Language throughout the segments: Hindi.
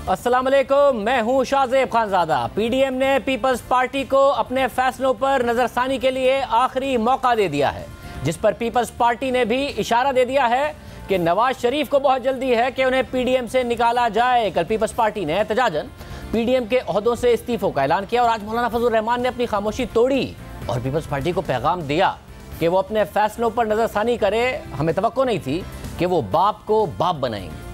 अस्सलाम वालेकुम, मैं हूं शाहजेब खानजादा। पीडीएम ने पीपल्स पार्टी को अपने फैसलों पर नजरसानी के लिए आखिरी मौका दे दिया है, जिस पर पीपल्स पार्टी ने भी इशारा दे दिया है कि नवाज शरीफ को बहुत जल्दी है कि उन्हें पीडीएम से निकाला जाए। कल पीपल्स पार्टी ने एहतजाजन पीडीएम के ओहदों से इस्तीफों का ऐलान किया और आज मौलाना फजल रहमान ने अपनी खामोशी तोड़ी और पीपल्स पार्टी को पैगाम दिया कि वो अपने फैसलों पर नजरसानी करे। हमें तवक्को नहीं थी कि वो बाप को बाप बनाएंगे।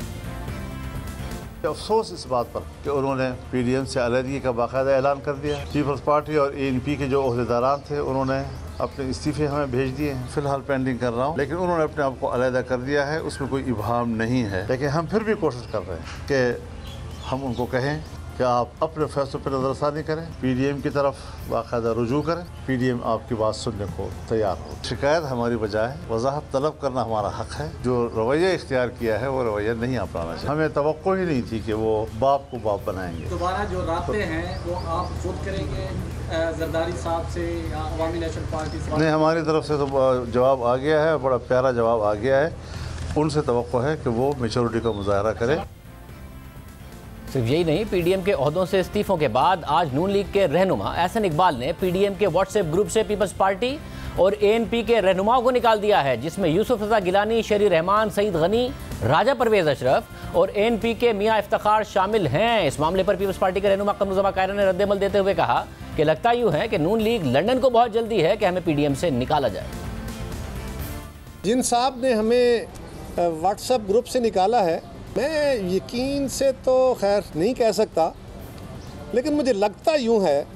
अफसोस इस बात पर कि उन्होंने पीडीएम से अलहदगी का बाकायदा ऐलान कर दिया है। पीपल्स पार्टी और एएनपी के जो ओहदेदारान थे उन्होंने अपने इस्तीफे हमें भेज दिए हैं। फिलहाल पेंडिंग कर रहा हूँ, लेकिन उन्होंने अपने आप को अलहदा कर दिया है, उसमें कोई इबाहम नहीं है। लेकिन हम फिर भी कोशिश कर रहे हैं कि हम उनको कहें कि आप अपने फैसलों पर नजरसानी करें, पीडीएम की तरफ बाकायदा रुजू करें। पीडीएम आपकी बात सुनने को तैयार हो। शिकायत हमारी बजाय वजाहत तलब करना हमारा हक है। जो रवैया इख्तियार किया है वो रवैया नहीं अपनाना चाहिए। हमें तवक्को ही नहीं थी कि वो बाप को बाप बनाएंगे। दोबारा जो रास्ते हैं वो आप खुद करेंगे जरदारी साहब से या अवामी नेशनल पार्टी से? नहीं, हमारी तरफ से तो जवाब आ गया है, बड़ा प्यारा जवाब आ गया है। उनसे तवक्को है कि वो मैच्योरिटी का मुजाहरा करें। सिर्फ यही नहीं, पीडीएम के ओहदों से इस्तीफों के बाद आज नून लीग के रहनुमा एहसन इकबाल ने पीडीएम के व्हाट्सएप ग्रुप से पीपल्स पार्टी और एएनपी के रहनुमाओं को निकाल दिया है, जिसमें यूसुफ रजा गिलानी, शेरी रहमान, सईद गनी, राजा परवेज अशरफ और एएनपी के मियां इफ्तिखार शामिल हैं। इस मामले पर पीपल्स पार्टी के रहनुमा कमरुज़्ज़मा कायरा ने रद्दमल देते हुए कहा कि लगता यूं है कि नून लीग लंदन को बहुत जल्दी है कि हमें पीडीएम से निकाला जाए। जिन साहब ने हमें व्हाट्सएप ग्रुप से निकाला है, मैं यकीन से तो खैर नहीं कह सकता, लेकिन मुझे लगता यूं है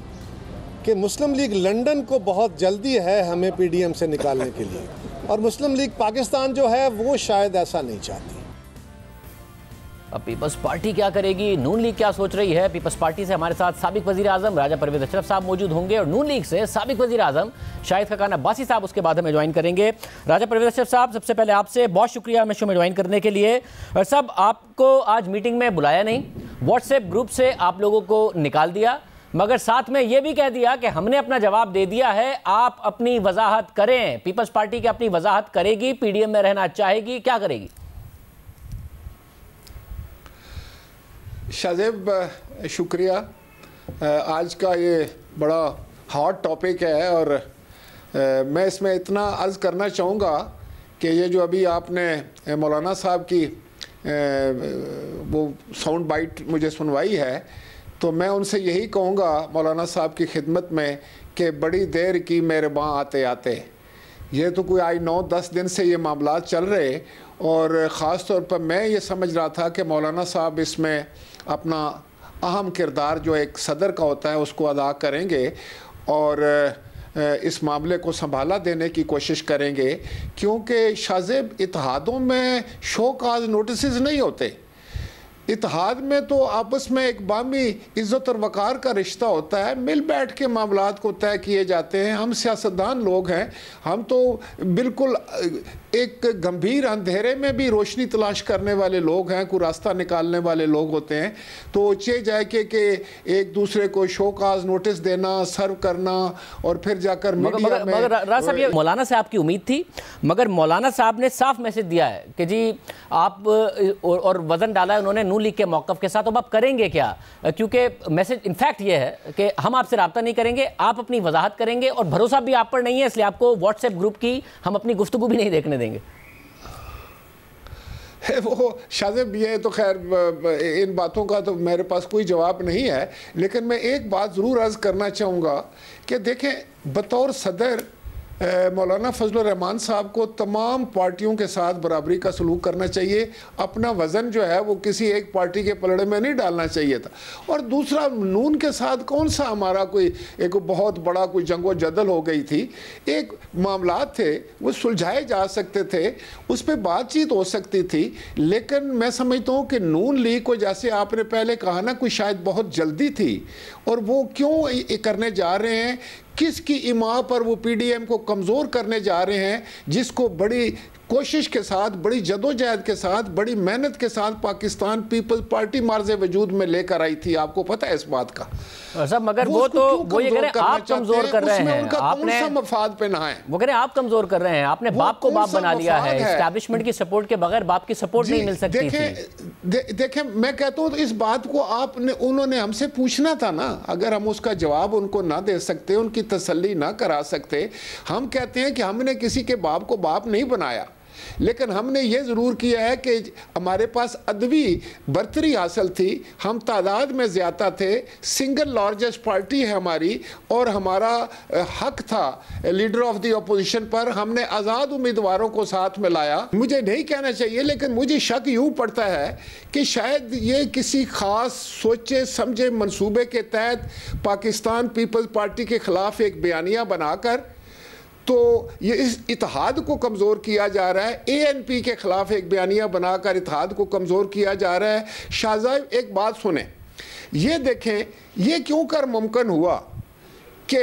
कि मुस्लिम लीग लंदन को बहुत जल्दी है हमें पीडीएम से निकालने के लिए, और मुस्लिम लीग पाकिस्तान जो है वो शायद ऐसा नहीं चाहती। अब पीपल्स पार्टी क्या करेगी, नून लीग क्या सोच रही है? पीपल्स पार्टी से हमारे साथ साबिक वजीर आजम राजा परवेज अशरफ साहब मौजूद होंगे और नून लीग से साबिक वजीर आजम शाहिद खकान अब्बासी साहब उसके बाद हमें ज्वाइन करेंगे। राजा परवेज अशरफ साहब, सबसे पहले आपसे बहुत शुक्रिया हमें शो में ज्वाइन करने के लिए। और सब आपको आज मीटिंग में बुलाया नहीं, व्हाट्सएप ग्रुप से आप लोगों को निकाल दिया, मगर साथ में ये भी कह दिया कि हमने अपना जवाब दे दिया है, आप अपनी वजाहत करें। पीपल्स पार्टी की अपनी वजाहत करेगी, पीडीएम में रहना चाहेगी, क्या करेगी? शाहजेब, शुक्रिया। आज का ये बड़ा हॉट टॉपिक है और मैं इसमें इतना अर्ज़ करना चाहूँगा कि ये जो अभी आपने मौलाना साहब की वो साउंड बाइट मुझे सुनवाई है, तो मैं उनसे यही कहूँगा मौलाना साहब की खिदमत में कि बड़ी देर की मेहरबान आते आते। ये तो कोई आज 9-10 दिन से ये मामला चल रहे, और ख़ास तौर पर मैं ये समझ रहा था कि मौलाना साहब इसमें अपना अहम किरदार जो एक सदर का होता है उसको अदा करेंगे और इस मामले को संभाला देने की कोशिश करेंगे, क्योंकि शाहजेब इत्तेहादों में शो काज नोटिस नहीं होते। इत्तेहाद में तो आपस में एक बामी इज़्ज़त और वक़ार का रिश्ता होता है, मिल बैठ के मामलात को तय किए जाते हैं। हम सियासतदान लोग हैं, हम तो बिल्कुल एक गंभीर अंधेरे में भी रोशनी तलाश करने वाले लोग हैं, कोई रास्ता निकालने वाले लोग होते हैं। तो चे जाए कि एक दूसरे को शोकाज नोटिस देना, सर्व करना और फिर जाकर मीडिया में। मगर राज साहब, ये मौलाना साहब की उम्मीद थी, मगर मौलाना साहब ने साफ मैसेज दिया है कि जी आप और वजन डाला है उन्होंने नून लीग के मौक़िफ़ के साथ। अब आप करेंगे क्या? क्योंकि मैसेज इनफैक्ट ये है कि हम आपसे रब्ता नहीं करेंगे, आप अपनी वजाहत करेंगे और भरोसा भी आप पर नहीं है, इसलिए आपको व्हाट्सएप ग्रुप की हम अपनी गुफ्तगू भी नहीं देखने देंगे। वो शाहजेब, ये तो खैर इन बातों का तो मेरे पास कोई जवाब नहीं है, लेकिन मैं एक बात ज़रूर अर्ज़ करना चाहूँगा कि देखें, बतौर सदर मौलाना फजल रहमान साहब को तमाम पार्टियों के साथ बराबरी का सलूक करना चाहिए। अपना वज़न जो है वो किसी एक पार्टी के पलड़े में नहीं डालना चाहिए था। और दूसरा, नून के साथ कौन सा हमारा कोई एक बहुत बड़ा कोई जंगो जदल हो गई थी। एक मामलात थे वो सुलझाए जा सकते थे, उस पर बातचीत हो सकती थी। लेकिन मैं समझता हूँ कि नून लीग को, जैसे आपने पहले कहा ना, कोई शायद बहुत जल्दी थी, और वो क्यों करने जा रहे हैं, किसकी इमा पर वो पीडीएम को कमज़ोर करने जा रहे हैं, जिसको बड़ी कोशिश के साथ, बड़ी जदोजहद के साथ, बड़ी मेहनत के साथ पाकिस्तान पीपल्स पार्टी मार्ज़े वजूद में लेकर आई थी। आपको पता है इस बात का सब, मगर वो तो वो ये कह रहे हैं आप कमजोर कर रहे हैं, आपने मफाद पे ना है, वो कह रहे हैं आप कमजोर कर रहे हैं, आपने बाप को बाप बना लिया है। एस्टैब्लिशमेंट की सपोर्ट के बगैर बाप की सपोर्ट नहीं मिल सकती थी। देखें मैं कहता हूं तो इस बात को उन्होंने हमसे पूछना था ना। अगर हम उसका जवाब उनको ना दे सकते, उनकी तसल्ली ना करा सकते, हम कहते हैं कि हमने किसी के बाप को बाप नहीं बनाया, लेकिन हमने ये ज़रूर किया है कि हमारे पास अदबी बर्तरी हासिल थी, हम तादाद में ज़्यादा थे, सिंगल लार्जेस्ट पार्टी है हमारी, और हमारा हक था लीडर ऑफ द अपोजिशन पर। हमने आज़ाद उम्मीदवारों को साथ में लाया। मुझे नहीं कहना चाहिए, लेकिन मुझे शक यूँ पड़ता है कि शायद ये किसी ख़ास सोचे समझे मंसूबे के तहत पाकिस्तान पीपल्स पार्टी के ख़िलाफ़ एक बयानिया बनाकर तो ये इस इत्तेहाद को कमज़ोर किया जा रहा है। ANP के ख़िलाफ़ एक बयानिया बनाकर इत्तेहाद को कमज़ोर किया जा रहा है। शाहज़ाब एक बात सुने, ये देखें ये क्यों कर मुमकिन हुआ कि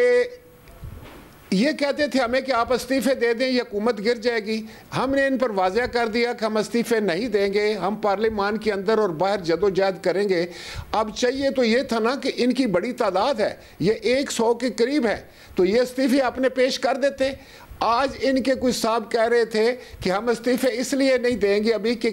ये कहते थे हमें कि आप इस्तीफ़े दे दें, ये हुकूमत गिर जाएगी। हमने इन पर वाज़ह कर दिया कि हम इस्तीफ़े नहीं देंगे, हम पार्लियामान के अंदर और बाहर जदोजहद करेंगे। अब चाहिए तो ये था ना कि इनकी बड़ी तादाद है, ये 100 के करीब है, तो ये इस्तीफ़े आपने पेश कर देते। आज इनके कुछ साहब कह रहे थे कि हम इस्तीफ़े इसलिए नहीं देंगे अभी कि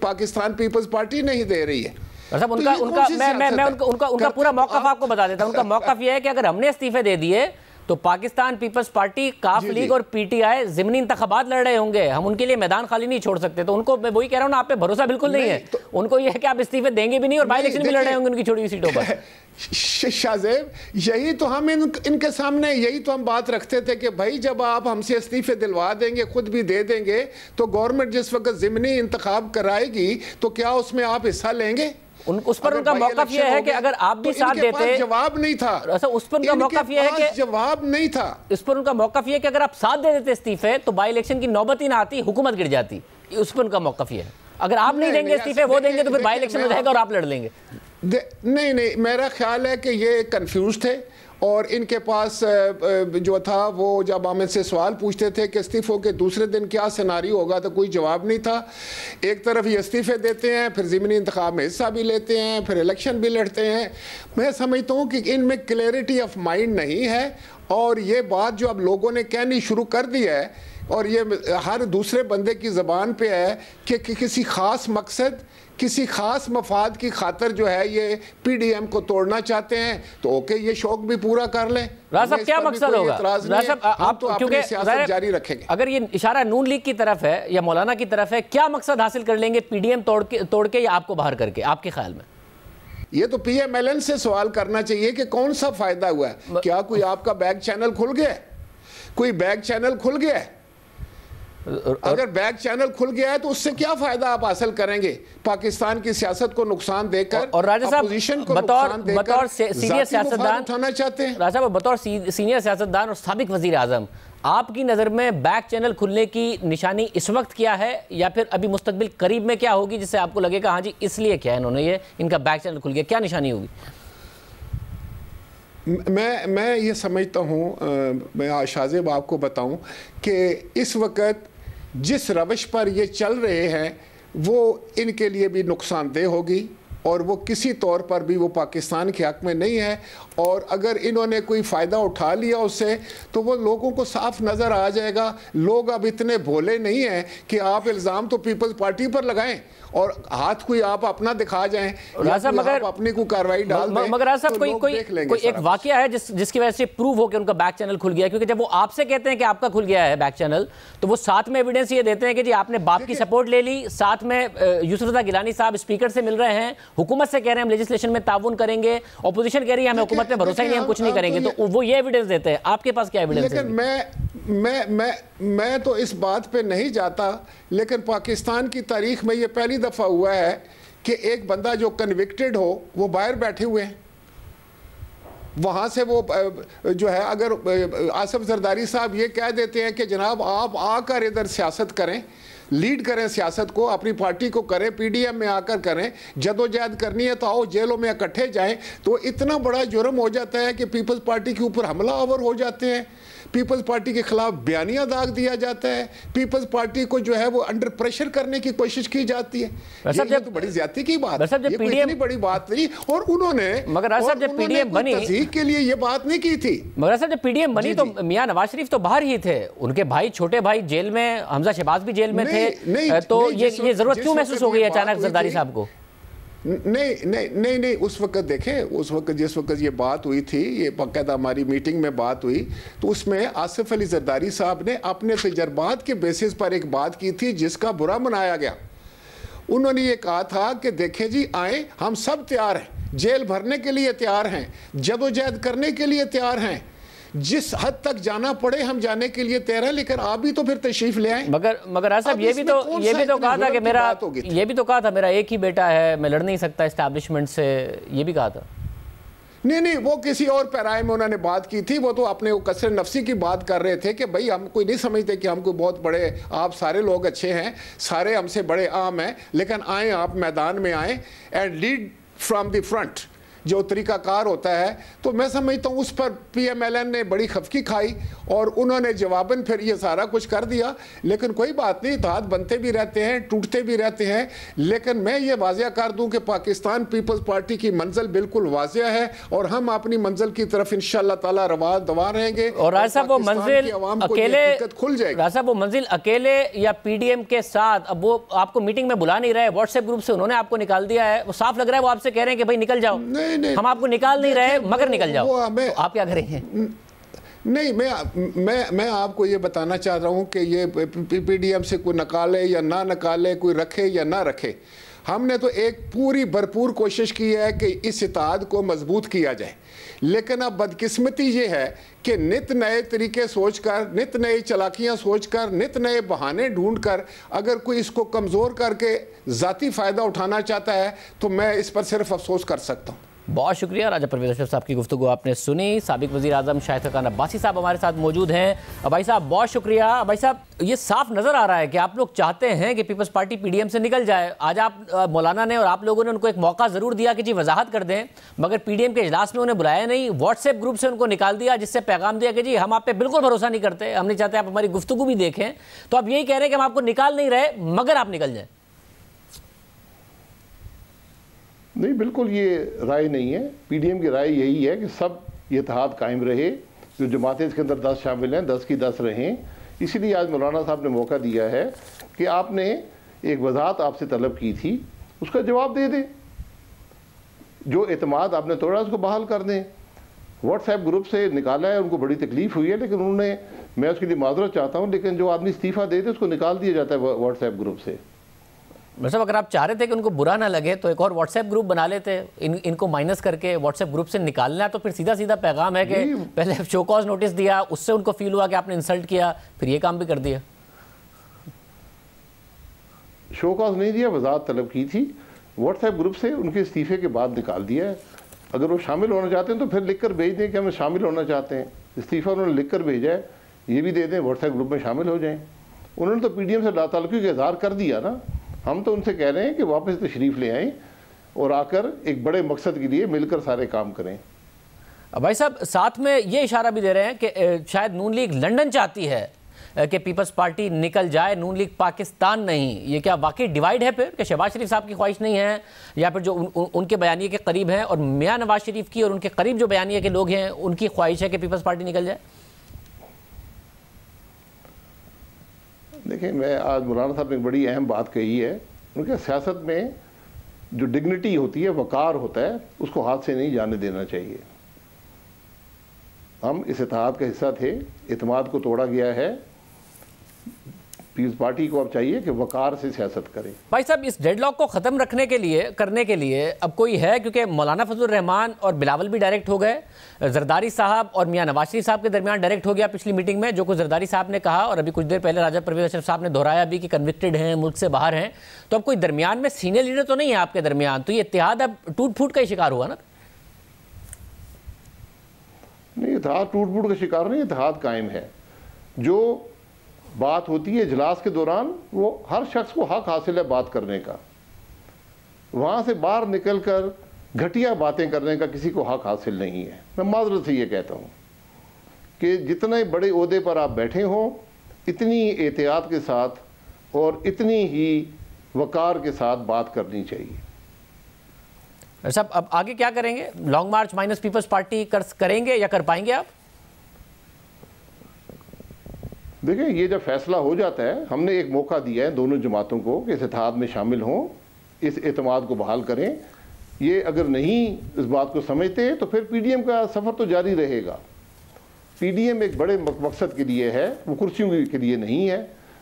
पाकिस्तान पीपल्स पार्टी नहीं दे रही है। मतलब उनका पूरा मौक़िफ़ आपको बता देता हूं। उनका मौक़िफ़ ये है कि अगर हमने इस्तीफ़े दे दिए तो पाकिस्तान पीपल्स पार्टी, काफ लीग और PTI ज़िमनी इंतखाबात लड़ रहे होंगे, हम उनके लिए मैदान खाली नहीं छोड़ सकते। तो उनको मैं वही कह रहा हूँ ना, आप पे भरोसा बिल्कुल नहीं है। तो उनको ये है कि आप इस्तीफे देंगे भी नहीं और बाई इलेक्शन भी लड़ रहे होंगे उनकी छोटी हुई सीटों पर। शाहजेब, यही तो हम इनके सामने यही तो हम बात रखते थे कि भाई जब आप हमसे इस्तीफे दिलवा देंगे, खुद भी दे देंगे, तो गवर्नमेंट जिस वक्त ज़िमनी इंतखाब कराएगी तो क्या उसमें आप हिस्सा लेंगे? उस पर उनका मौक़िफ़ यह है कि अगर आप भी साथ देते, जवाब नहीं था। उस पर उनका मौक़िफ़ यह है कि जवाब नहीं था। इस पर उनका मौक़िफ़ यह है कि अगर आप साथ दे देते इस्तीफे तो बाई इलेक्शन की नौबत ही ना आती, हुकूमत गिर जाती। उस पर उनका मौक़िफ़ यह है, अगर आप नहीं देंगे इस्तीफे, वो देंगे तो फिर बाई इलेक्शन हो जाएगा और आप लड़ लेंगे। नहीं, मेरा ख्याल है कि ये कंफ्यूज थे और इनके पास जो था वो जब हम इनसे सवाल पूछते थे कि इस्तीफ़ों के दूसरे दिन क्या सिनारियो होगा तो कोई जवाब नहीं था। एक तरफ ये इस्तीफ़े देते हैं, फिर ज़िमनी इंतखाब में हिस्सा भी लेते हैं, फिर इलेक्शन भी लड़ते हैं। मैं समझता हूँ कि इनमें क्लैरिटी ऑफ माइंड नहीं है और ये बात जो अब लोगों ने कहनी शुरू कर दी है और ये हर दूसरे बंदे की ज़बान पे है कि किसी ख़ास मकसद, किसी खास मफाद की खातर जो है ये PDM को तोड़ना चाहते हैं, तो ओके ये शौक भी पूरा कर लें। राज साहब क्या मकसद होगा? राज साहब आप तो क्योंकि सियासत जारी रखेंगे। अगर ये इशारा नून लीग की तरफ है या मौलाना की तरफ है, क्या मकसद हासिल कर लेंगे PDM तोड़ के या आपको बाहर करके, आपके ख्याल में? ये तो PMLN से सवाल करना चाहिए कि कौन सा फायदा हुआ है? क्या कोई आपका बैक चैनल खुल गया? कोई बैक चैनल खुल गया? अगर बैक चैनल खुल गया है तो उससे क्या फायदा आप हासिल करेंगे? पाकिस्तान की सियासत को नुकसान देकर और राजा साहब बतौर सीनियर सियासतदान उठाना चाहते हैं। राजा साहब बतौर सीनियर सियासतदान और साबिक वजीर आजम, आपकी नज़र में बैक चैनल खुलने की निशानी इस वक्त क्या है या फिर अभी मुस्तकबिल करीब में क्या होगी जिससे आपको लगेगा हाँ जी इसलिए क्या है इन्होंने ये इनका बैक चैनल खुल गया, क्या निशानी होगी? मैं ये समझता हूँ, मैं शाहजेब आपको बताऊँ कि इस वक्त जिस रवश पर ये चल रहे हैं वो इनके लिए भी नुकसानदेह होगी और वो किसी तौर पर भी वो पाकिस्तान के हक़ में नहीं है। और अगर इन्होंने कोई फ़ायदा उठा लिया उससे तो वो लोगों को साफ नज़र आ जाएगा। लोग अब इतने भोले नहीं हैं कि आप इल्ज़ाम तो पीपल्स पार्टी पर लगाएं और हाथ कोई आप अपना दिखा जाएं, मगर अपनी कोई कार्रवाई डाल दें। मगर साहब कोई एक वाकया है जिसकी वजह से प्रूव हो कि उनका बैक चैनल खुल गया, क्योंकि जब वो आपसे कहते हैं कि आपका खुल गया है बैक चैनल तो वो साथ में एविडेंस ये देते हैं कि जी आपने बाप की सपोर्ट ले ली, साथ में यूसुफ रज़ा गिलानी साहब स्पीकर से मिल रहे हैं, हुकूमत से कह रहे हैं हम लेजिस्लेशन में ताउन करेंगे, ऑपोजिशन कह रही है हमें हुकूमत में भरोसा ही नहीं, हम कुछ नहीं करेंगे, तो वो ये एविडेंस देते हैं। आपके पास क्या एविडेंस है? लेकिन मैं तो इस बात पे नहीं जाता, लेकिन पाकिस्तान की तारीख में ये पहली दफ़ा हुआ है कि एक बंदा जो कन्विक्टेड हो वो बाहर बैठे हुए हैं, वहाँ से वो जो है अगर आसिफ जरदारी साहब ये कह देते हैं कि जनाब आप आकर इधर सियासत करें लीड करें सियासत को, अपनी पार्टी को करें, पीडीएम में आकर करें, जदोजहद करनी है तो आओ जेलों में इकट्ठे जाएं। तो इतना बड़ा जुर्म हो जाता है कि पीपल्स पार्टी के ऊपर हमलावर हो जाते हैं, पीपल्स पार्टी के खिलाफ बयानिया दाग दिया जाता है, पीपल्स पार्टी को जो है वो अंडर प्रेशर करने की कोशिश की जाती है। ये तो बड़ी ज्यादती की बात है, ये कोई इतनी बड़ी बात नहीं। और उन्होंने मगर जब पीडीएम बनी तस्दीक के लिए ये बात नहीं की थी। मगर जब पीडीएम बनी तो मियां नवाज शरीफ तो बाहर ही थे, उनके भाई छोटे भाई जेल में, हमजा शहबाज भी जेल में थे, तो ये जरूरत क्यों महसूस हो गई अचानक जरदारी साहब को? नहीं, उस वक्त देखें, उस वक्त जिस वक्त ये बात हुई थी, ये बाकायदा हमारी मीटिंग में बात हुई, तो उसमें आसिफ अली जरदारी साहब ने अपने तजर्बात के बेसिस पर एक बात की थी जिसका बुरा मनाया गया। उन्होंने ये कहा था कि देखें जी, आए, हम सब तैयार हैं, जेल भरने के लिए तैयार हैं, जदोजहद करने के लिए तैयार हैं, जिस हद तक जाना पड़े हम जाने के लिए तैयार हैं, लेकिन आप भी तो फिर तशरीफ ले आए। मगर साहब ये भी तो कहा था कि मेरा, ये भी तो कहा था मेरा एक ही बेटा है, मैं लड़ नहीं सकता एस्टैब्लिशमेंट से, ये भी कहा था। नहीं, वो किसी और पैराए में उन्होंने बात की थी। वो तो अपने कसर नफसी की बात कर रहे थे कि भाई हम कोई नहीं समझते कि हम कोई बहुत बड़े, आप सारे लोग अच्छे हैं, सारे हमसे बड़े आम हैं, लेकिन आए, आप मैदान में आए and lead from the front, जो तरीकाकार होता है। तो मैं समझता हूँ उस पर पीएमएलएन ने बड़ी खफकी खाई और उन्होंने जवाबन फिर ये सारा कुछ कर दिया। लेकिन कोई बात नहीं, इत्तेहाद बनते भी रहते हैं, टूटते भी रहते हैं, लेकिन मैं ये वाज़िया कर दूं कि पाकिस्तान पीपल्स पार्टी की मंजिल बिल्कुल वाज़िया है और हम अपनी मंजिल की तरफ इंशाअल्लाह ताला रवा दवा रहेंगे। और राजा साहब वो मंजिल अकेले, खुल जाएगी। राजा साहब वो मंजिल अकेले या पीडीएम के साथ, अब वो आपको मीटिंग में बुला नहीं रहे, व्हाट्सएप ग्रुप से उन्होंने आपको निकाल दिया है, वो साफ लग रहा है वो आपसे कह रहे हैं कि भाई निकल जाओ, हम आपको निकाल नहीं रहे मगर निकल जाओ, तो आप क्या करेंगे? नहीं, मैं आपको ये बताना चाह रहा हूँ कि ये पीडीएम से कोई निकाले या ना निकाले, कोई रखे या ना रखे, हमने तो एक पूरी भरपूर कोशिश की है कि इस इत्तेहाद को मजबूत किया जाए। लेकिन अब बदकिस्मती ये है कि नित नए तरीके सोचकर, नित नई चालाकियाँ सोचकर, नित नए बहाने ढूंढकर अगर कोई इसको कमज़ोर करके ज़ाती फ़ायदा उठाना चाहता है तो मैं इस पर सिर्फ अफसोस कर सकता हूँ। बहुत शुक्रिया राजा परवेज़ अशरफ साहब की गुफ्तगू आपने सुनी। साबिक वज़ीर आज़म शाहिद खान अब्बासी साहब हमारे साथ मौजूद हैं। भाई साहब बहुत शुक्रिया। भाई साहब ये साफ नज़र आ रहा है कि आप लोग चाहते हैं कि पीपल्स पार्टी पीडीएम से निकल जाए। आज आप मौलाना ने और आप लोगों ने उनको एक मौका ज़रूर दिया कि जी वजाहत कर दें, मगर पीडीएम के इजलास में उन्हें बुलाया नहीं, व्हाट्सएप ग्रुप से उनको निकाल दिया, जिससे पैगाम दिया कि जी हम आप पे बिल्कुल भरोसा नहीं करते, हम नहीं चाहते आप हमारी गुफ्तगू भी देखें। तो आप यही कह रहे हैं कि हम आपको निकाल नहीं रहे मगर आप निकल जाए? नहीं, बिल्कुल ये राय नहीं है। पीडीएम की राय यही है कि सब ये इत्तेहाद कायम रहे, जो जमातें इसके अंदर 10 शामिल हैं 10 की 10 रहें। इसीलिए आज मौलाना साहब ने मौका दिया है कि आपने एक वजाहत आपसे तलब की थी, उसका जवाब दे दें। जो एतमाद आपने तोड़ा उसको बहाल कर दें। व्हाट्सएप ग्रुप से निकाला है, उनको बड़ी तकलीफ हुई है, लेकिन उन्होंने, मैं उसके लिए माजरत चाहता हूँ, लेकिन जो आदमी इस्तीफ़ा देते उसको निकाल दिया जाता है व्हाट्सएप ग्रुप से। मतलब अगर आप चाह रहे थे कि उनको बुरा ना लगे तो एक और व्हाट्सएप ग्रुप बना लेते, इनको माइनस करके व्हाट्सएप ग्रुप से निकालना, तो फिर सीधा सीधा पैगाम है कि पहले शो कॉज नोटिस दिया, उससे उनको फील हुआ कि आपने इंसल्ट किया, फिर ये काम भी कर दिया। शो कॉज नहीं दिया, वजाहत तलब की थी, व्हाट्सएप ग्रुप से उनके इस्तीफे के बाद निकाल दिया है। अगर वो शामिल होना चाहते हैं तो फिर लिख कर भेज दें कि हम शामिल होना चाहते हैं। इस्तीफ़ा उन्होंने लिख कर भेजा है, ये भी दे दें, व्हाट्सएप ग्रुप में शामिल हो जाएं। उन्होंने तो पीडीएम से लाताल्लुकी का इज़हार कर दिया ना। हम तो उनसे कह रहे हैं कि वापस तशरीफ़ ले आएँ और आकर एक बड़े मकसद के लिए मिलकर सारे काम करें। भाई साहब साथ में ये इशारा भी दे रहे हैं कि शायद नून लीग लंदन चाहती है कि पीपल्स पार्टी निकल जाए, नून लीग पाकिस्तान नहीं। ये क्या वाकई डिवाइड है फिर कि शहबाज शरीफ साहब की ख्वाहिश नहीं है, या फिर जो उनके बयानिए के करीब हैं और मियां नवाज शरीफ की और उनके करीब जो बयानिए के लोग हैं उनकी ख्वाहिश है कि पीपल्स पार्टी निकल जाए? देखिए, मैं आज मौलाना साहब ने एक बड़ी अहम बात कही है। उनके सियासत में जो डिग्निटी होती है, वकार होता है, उसको हाथ से नहीं जाने देना चाहिए। हम इस इत्तेहाद का हिस्सा थे, इत्तेमाद को तोड़ा गया है। पीपल्स पार्टी को अब चाहिए कि वकार से सियासत करे। भाई साहब इस डेडलॉक को ख़त्म करने के लिए अब कोई है? क्योंकि मौलाना फजलुर रहमान और बिलावल भी डायरेक्ट हो गए, जरदारी साहब और मियां नवाज शरीफ साहब के दरमियान डायरेक्ट हो गया पिछली मीटिंग में, जो कुछ जरदारी साहब ने कहा और अभी कुछ देर पहले राजा परवेज़ अशरफ साहब ने दोहराया भी कि कन्विक्टेड हैं, मुल्क से बाहर हैं। तो अब कोई दरमियान में सीनियर लीडर तो नहीं है आपके दरमियान, तो ये इत्तेहाद अब टूट फूट का ही शिकार हुआ ना? नहीं, इत्तेहाद टूट फूट का शिकार नहीं, इत्तेहाद कायम है। जो बात होती है इजलास के दौरान, वो हर शख्स को हक हासिल है बात करने का। वहाँ से बाहर निकलकर घटिया बातें करने का किसी को हक हासिल नहीं है। मैं माजरत से ये कहता हूँ कि जितने बड़े ओहदे पर आप बैठे हों, इतनी एहतियात के साथ और इतनी ही वकार के साथ बात करनी चाहिए। साहब अब आगे क्या करेंगे? लॉन्ग मार्च माइनस पीपल्स पार्टी करेंगे या कर पाएंगे आप? देखिए, ये जब फैसला हो जाता है, हमने एक मौका दिया है दोनों जमातों को कि इस इत्तेहाद में शामिल हों, इस एतमाद को बहाल करें। ये अगर नहीं इस बात को समझते तो फिर पीडीएम का सफ़र तो जारी रहेगा। पीडीएम एक बड़े मकसद के लिए है, वो कुर्सियों के लिए नहीं है,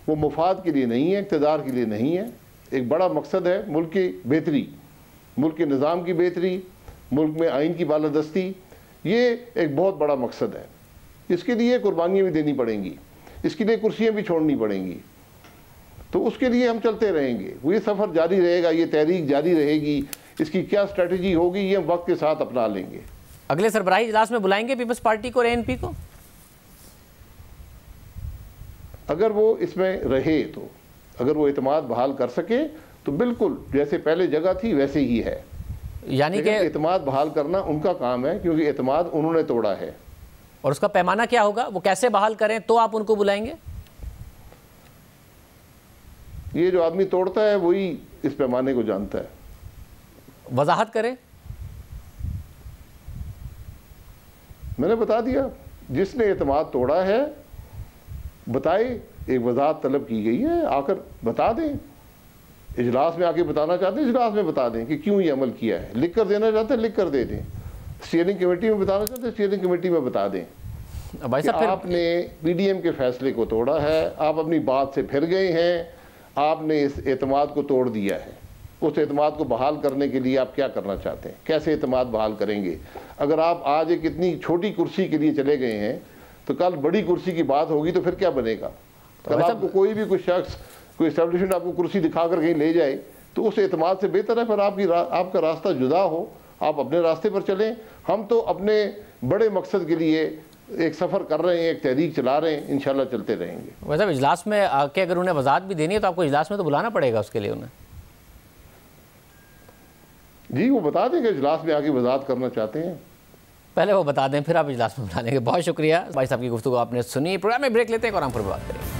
वो मुफाद के लिए नहीं है, इक़्तिदार के लिए नहीं है। एक बड़ा मकसद है मुल्क की बेहतरी, मुल्क के निज़ाम की बेहतरी, मुल्क में आइन की बालादस्ती। ये एक बहुत बड़ा मकसद है। इसके लिए कुर्बानियाँ भी देनी पड़ेंगी, इसके लिए कुर्सियाँ भी छोड़नी पड़ेंगी। तो उसके लिए हम चलते रहेंगे, वो ये सफ़र जारी रहेगा, ये तहरीक जारी रहेगी। इसकी क्या स्ट्रेटजी होगी ये वक्त के साथ अपना लेंगे। अगले सरबराही इजलास में बुलाएंगे पीपल्स पार्टी को और एएनपी को? अगर वो इसमें रहे तो, अगर वो एतमाद बहाल कर सके तो बिल्कुल जैसे पहले जगह थी वैसे ही है। यानी कि एतमाद बहाल करना उनका काम है, क्योंकि एतमाद उन्होंने तोड़ा है। और उसका पैमाना क्या होगा, वो कैसे बहाल करें तो आप उनको बुलाएंगे? ये जो आदमी तोड़ता है वही इस पैमाने को जानता है। वजाहत करें। मैंने बता दिया, जिसने एतमाद तोड़ा है बताए, एक वजाहत तलब की गई है, आकर बता दें। इजलास में आके बताना चाहते हैं, इजलास में बता दें कि क्यों ये अमल किया है। लिख कर देना चाहते हैं, लिख कर दे दें। स्टीयरिंग कमेटी में बताना चाहते हैं, स्टीयरिंग कमेटी में बता दें भाई साहब, आपने पीडीएम के फैसले को तोड़ा है, आप अपनी बात से फिर गए हैं, आपने इस एतमाद को तोड़ दिया है। उस एतमाद को बहाल करने के लिए आप क्या करना चाहते हैं, कैसे एतमाद बहाल करेंगे? अगर आप आज एक इतनी छोटी कुर्सी के लिए चले गए हैं तो कल बड़ी कुर्सी की बात होगी तो फिर क्या बनेगा? कल आपको कोई भी कोई शख्स, कोई एस्टेब्लिशमेंट आपको कुर्सी दिखाकर कहीं ले जाए तो उस एतमाद से बेहतर है फिर आपका रास्ता जुदा हो, आप अपने रास्ते पर चलें। हम तो अपने बड़े मकसद के लिए एक सफ़र कर रहे हैं, एक तहरीक चला रहे हैं, इंशाल्लाह चलते रहेंगे। वैसे इजलास में आके अगर उन्हें वजाहत भी देनी है तो आपको इजलास में तो बुलाना पड़ेगा उसके लिए उन्हें। जी, वो बता देंगे इजलास में आके वजाहत करना चाहते हैं, पहले वो बता दें फिर आप इजलास में बुला लेंगे। बहुत शुक्रिया भाई साहब की गुफ्तगू आपने सुनी। प्रोग्राम में ब्रेक लेते हैं और हम फिर बात करेंगे।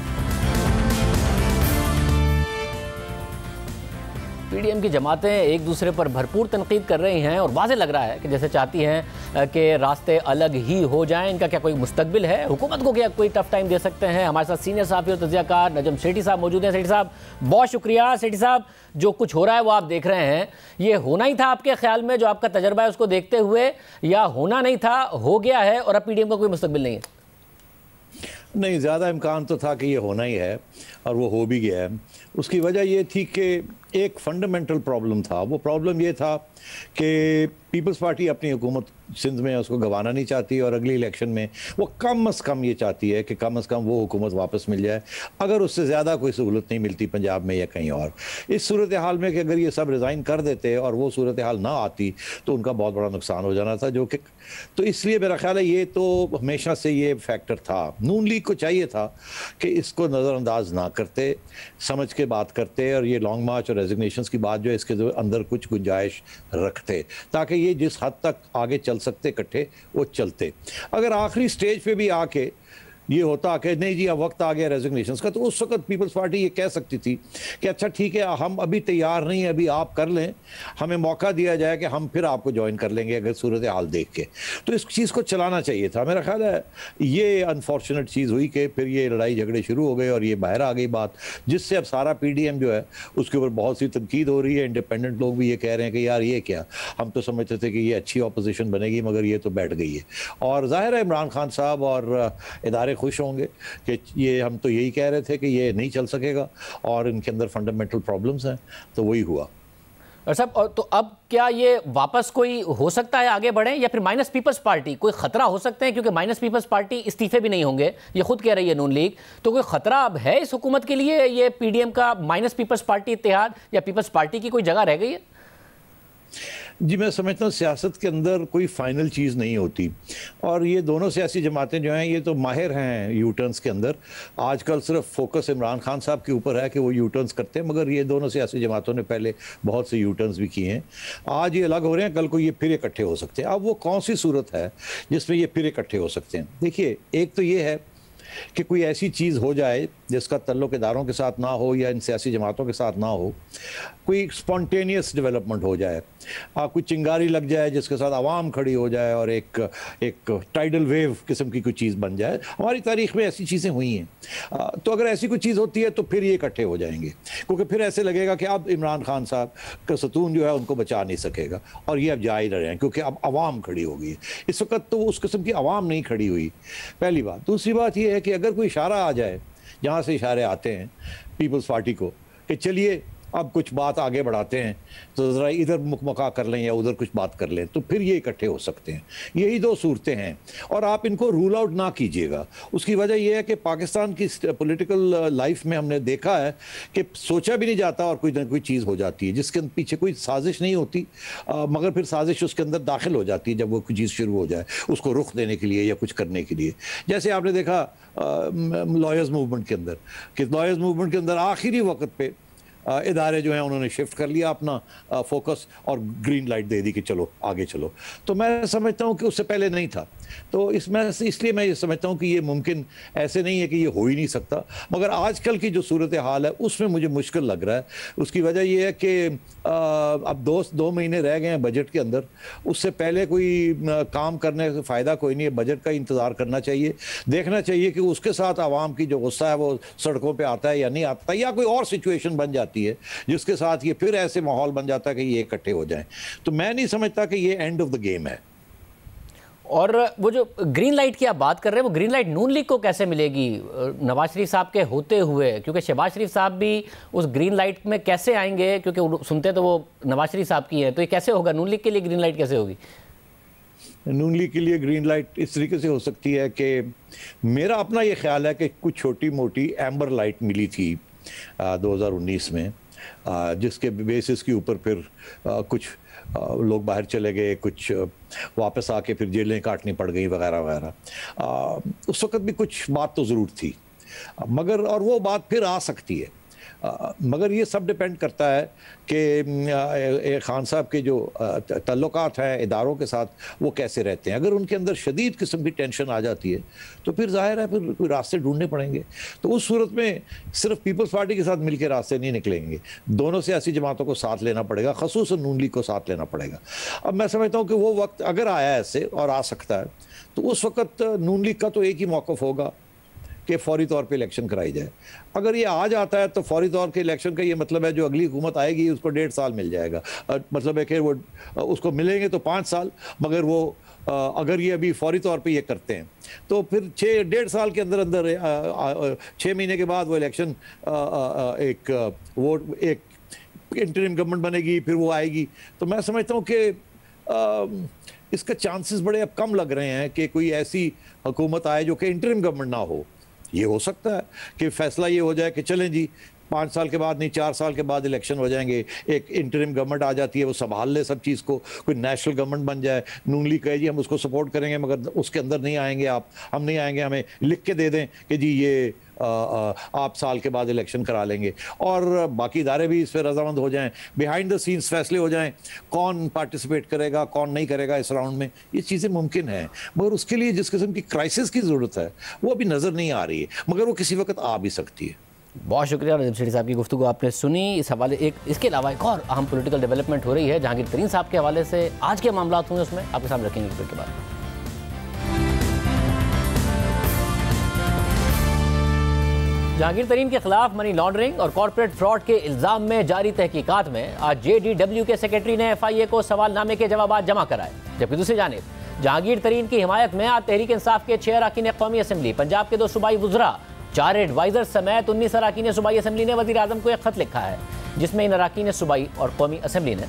पीडीएम की जमातें एक दूसरे पर भरपूर तनकीद कर रही हैं और वाज़े लग रहा है कि जैसे चाहती हैं कि रास्ते अलग ही हो जाएं। इनका क्या कोई मुस्तकबिल है? हुकूमत को क्या कोई टफ टाइम दे सकते हैं? हमारे साथ सीनियर साहब और तजियाकार नजम सेठी साहब मौजूद हैं। सेठी साहब बहुत शुक्रिया। सेठी साहब, जो कुछ हो रहा है वो आप देख रहे हैं, ये होना ही था आपके ख्याल में, जो आपका तजर्बा है उसको देखते हुए, या होना नहीं था, हो गया है और अब पीडीएम का कोई मुस्तकबिल नहीं है? नहीं, ज़्यादा इम्कान तो था कि ये होना ही है और वो हो भी गया है। उसकी वजह ये थी कि एक फंडामेंटल प्रॉब्लम था। वो प्रॉब्लम ये था कि पीपल्स पार्टी अपनी हुकूमत सिंध में उसको गंवाना नहीं चाहती और अगली इलेक्शन में वो कम से कम ये चाहती है कि कम से कम वो हुकूमत वापस मिल जाए, अगर उससे ज़्यादा कोई सहूलत नहीं मिलती पंजाब में या कहीं और। इस सूरत हाल में कि अगर ये सब रिज़ाइन कर देते और वो सूरत हाल ना आती तो उनका बहुत बड़ा नुकसान हो जाना था, जो कि तो इसलिए मेरा ख्याल है ये तो हमेशा से ये फैक्टर था। नून लीग को चाहिए था कि इसको नज़रअंदाज ना करते, समझ के बात करते और ये लॉन्ग मार्च और रेजिग्नेशंस की बात जो है इसके अंदर कुछ गुंजाइश रखते ताकि ये जिस हद तक आगे चल सकते इकट्ठे वो चलते। अगर आखिरी स्टेज पे भी आके ये होता कि नहीं जी अब वक्त आ गया रेजिग्नेशंस का, तो उस वक्त पीपल्स पार्टी ये कह सकती थी कि अच्छा ठीक है, हम अभी तैयार नहीं, अभी आप कर लें, हमें मौका दिया जाए कि हम फिर आपको ज्वाइन कर लेंगे अगर सूरत हाल देख के। तो इस चीज़ को चलाना चाहिए था। मेरा ख्याल है ये अनफॉर्चुनेट चीज़ हुई कि फिर ये लड़ाई झगड़े शुरू हो गए और ये बाहर आ गई बात, जिससे अब सारा पीडीएम जो है उसके ऊपर बहुत सी तनकीद हो रही है। इंडिपेंडेंट लोग भी ये कह रहे हैं कि यार ये क्या, हम तो समझते थे कि ये अच्छी अपोजिशन बनेगी मगर ये तो बैठ गई है। और जाहिर है इमरान खान साहब और इदारे खुश होंगे कि ये हम तो यही कह रहे थे कि ये नहीं चल सकेगा और इनके अंदर फंडामेंटल प्रॉब्लम्स हैं, तो वही हुआ। और साहब, तो अब क्या ये वापस कोई हो सकता है आगे बढ़े, या फिर माइनस पीपल्स पार्टी कोई खतरा हो सकते हैं? क्योंकि माइनस पीपल्स पार्टी इस्तीफे भी नहीं होंगे, ये खुद कह रही है नून लीग। तो कोई खतरा अब है इस हुकूमत के लिए, ये पीडीएम का माइनस पीपल्स पार्टी इत्तेहाद या पीपल्स पार्टी की कोई जगह रह गई है? जी, मैं समझता हूँ सियासत के अंदर कोई फाइनल चीज़ नहीं होती, और ये दोनों सियासी जमातें जो हैं ये तो माहिर हैं यू टर्न्स के अंदर। आजकल सिर्फ फोकस इमरान खान साहब के ऊपर है कि वो यू टर्न्स करते हैं, मगर ये दोनों सियासी जमातों ने पहले बहुत से यू टर्न्स भी किए हैं। आज ये अलग हो रहे हैं, कल को ये फिर इकट्ठे हो सकते हैं। अब वो कौन सी सूरत है जिसमें ये फिर इकट्ठे हो सकते हैं? देखिए, एक तो ये है कि कोई ऐसी चीज़ हो जाए जिसका तल्लुक इदारों के साथ ना हो या इन सियासी जमातों के साथ ना हो, कोई स्पॉन्टेनियस डेवलपमेंट हो जाए, कोई चिंगारी लग जाए जिसके साथ आवाम खड़ी हो जाए और एक टाइडल वेव किस्म की कोई चीज़ बन जाए। हमारी तारीख में ऐसी चीज़ें हुई हैं। तो अगर ऐसी कोई चीज़ होती है तो फिर ये इकट्ठे हो जाएंगे, क्योंकि फिर ऐसे लगेगा कि अब इमरान खान साहब का सतून जो है उनको बचा नहीं सकेगा, और ये अब जा ही रहे हैं क्योंकि अब आवाम खड़ी हो गई है। इस वक्त तो उस किस्म की आवाम नहीं खड़ी हुई, पहली बात। दूसरी बात ये है कि अगर कोई इशारा आ जाए, जहाँ से इशारे आते हैं पीपल्स पार्टी को, कि चलिए अब कुछ बात आगे बढ़ाते हैं, तो ज़रा इधर मुकमका कर लें या उधर कुछ बात कर लें, तो फिर ये इकट्ठे हो सकते हैं। यही दो सूरतें हैं, और आप इनको रूल आउट ना कीजिएगा। उसकी वजह यह है कि पाकिस्तान की पॉलिटिकल लाइफ में हमने देखा है कि सोचा भी नहीं जाता और कोई ना कोई चीज़ हो जाती है जिसके पीछे कोई साजिश नहीं होती, मगर फिर साजिश उसके अंदर दाखिल हो जाती है जब वो कोई चीज़ शुरू हो जाए उसको रुख देने के लिए या कुछ करने के लिए। जैसे आपने देखा लॉयर्स मूवमेंट के अंदर, कि लॉयर्स मूवमेंट के अंदर आखिरी वक्त पे इदारे जो हैं उन्होंने शिफ्ट कर लिया अपना फोकस और ग्रीन लाइट दे दी कि चलो आगे चलो। तो मैं समझता हूँ कि उससे पहले नहीं था। तो इसलिए मैं ये समझता हूँ कि ये मुमकिन ऐसे नहीं है कि ये हो ही नहीं सकता, मगर आजकल की जो सूरत हाल है उसमें मुझे मुश्किल लग रहा है। उसकी वजह ये है कि अब 2 महीने रह गए हैं बजट के अंदर, उससे पहले कोई काम करने से फ़ायदा कोई नहीं है। बजट का इंतज़ार करना चाहिए, देखना चाहिए कि उसके साथ आवाम की जो गुस्सा है वो सड़कों पर आता है या नहीं आता, या कोई और सिचुएशन बन जाती है जिसके साथ ये फिर ऐसे माहौल बन जाता है कि ये इकट्ठे हो जाएं। तो मैं नहीं समझता कि ये एंड ऑफ द गेम है। और वो जो ग्रीन लाइट की आप बात कर रहे हैं, वो ग्रीन लाइट नून लीग को कैसे मिलेगी नवाज शरीफ साहब के होते हुए? क्योंकि शहबाज शरीफ साहब भी उस ग्रीन लाइट में कैसे आएंगे, क्योंकि सुनते तो वो नवाज शरीफ साहब की है, तो ये कैसे होगा? नून लीग के लिए ग्रीन लाइट कैसे होगी? नून लीग के लिए ग्रीन लाइट इस तरीके से हो सकती है कि मेरा अपना ये ख्याल है कि कुछ छोटी मोटी एम्बर लाइट मिली थी 2019 में, जिसके बेसिस के ऊपर फिर कुछ लोग बाहर चले गए, कुछ वापस आके फिर जेलें काटनी पड़ गई वगैरह वगैरह। उस वक्त भी कुछ बात तो ज़रूर थी, मगर और वो बात फिर आ सकती है, मगर ये सब डिपेंड करता है कि खान साहब के जो तल्लुकात हैं इदारों के साथ वो कैसे रहते हैं। अगर उनके अंदर शदीद किस्म की टेंशन आ जाती है तो फिर जाहिर है फिर कोई रास्ते ढूंढने पड़ेंगे। तो उस सूरत में सिर्फ पीपल्स पार्टी के साथ मिलकर रास्ते नहीं निकलेंगे, दोनों सियासी जमातों को साथ लेना पड़ेगा, ख़ुसूसन नून लीग को साथ लेना पड़ेगा। अब मैं समझता हूँ कि वो वक्त अगर आया ऐसे और आ सकता है तो उस वक्त नून लीग का तो एक ही मौक़िफ़ होगा कि फौरी तौर पे इलेक्शन कराई जाए। अगर ये आ जाता है तो फौरी तौर के इलेक्शन का ये मतलब है जो अगली हुकूमत आएगी उसको 1.5 साल मिल जाएगा। मतलब है कि वो उसको मिलेंगे तो 5 साल, मगर वो अगर ये अभी फौरी तौर पे ये करते हैं तो फिर 1.5 साल के अंदर अंदर 6 महीने के बाद वो इलेक्शन एक इंटरिम गवर्नमेंट बनेगी, फिर वो आएगी। तो मैं समझता हूँ कि इसका चांसेस बड़े अब कम लग रहे हैं कि कोई ऐसी हुकूमत आए जो कि इंटरिम गवर्नमेंट ना हो। ये हो सकता है कि फैसला ये हो जाए कि चलें जी 5 साल के बाद नहीं 4 साल के बाद इलेक्शन हो जाएंगे, एक इंटरिम गवर्नमेंट आ जाती है, वो संभाल ले सब चीज़ को, कोई नेशनल गवर्नमेंट बन जाए, नून लीग कहे जी हम उसको सपोर्ट करेंगे मगर उसके अंदर नहीं आएंगे आप, हम नहीं आएंगे, हमें लिख के दे दें कि जी ये आप साल के बाद इलेक्शन करा लेंगे, और बाकी इदारे भी इस पर रजामंद हो जाएं, बिहाइंड द सीन्स फैसले हो जाएं कौन पार्टिसिपेट करेगा कौन नहीं करेगा इस राउंड में। ये चीज़ें मुमकिन हैं, मगर उसके लिए जिस किस्म की क्राइसिस की ज़रूरत है वो अभी नज़र नहीं आ रही है, मगर वो किसी वक्त आ भी सकती है। बहुत शुक्रिया नदीम शेठी साहब की गुफ्तगू आपने सुनी। इस हवाले इसके अलावा एक और अहम पॉलिटिकल डेवलपमेंट हो रही है जहांगीर तरीन साहब के हवाले से। आज के मामला हुए उसमें आपके सामने रखेंगे फिर के बाद। जहांगीर तरीन के खिलाफ मनी लॉन्ड्रिंग और कॉर्पोरेट फ्रॉड के इल्जाम में जारी तहकीकात में आज JDW के सेक्रेटरी ने FIA को सवालनामे के जवाब जमा कराए, जबकि दूसरी जानिब जहांगीर तरीन की हिमायत में आज तहरीक इंसाफ के 6 अरकान कौमी असम्बली, पंजाब के 2 सूबाई वुज़रा, 4 एडवाइजर समेत 19 अरकान सूबाई असम्बली ने वज़ीर आज़म को एक खत लिखा है, जिसमें इन अरकान सूबाई और कौमी असम्बली ने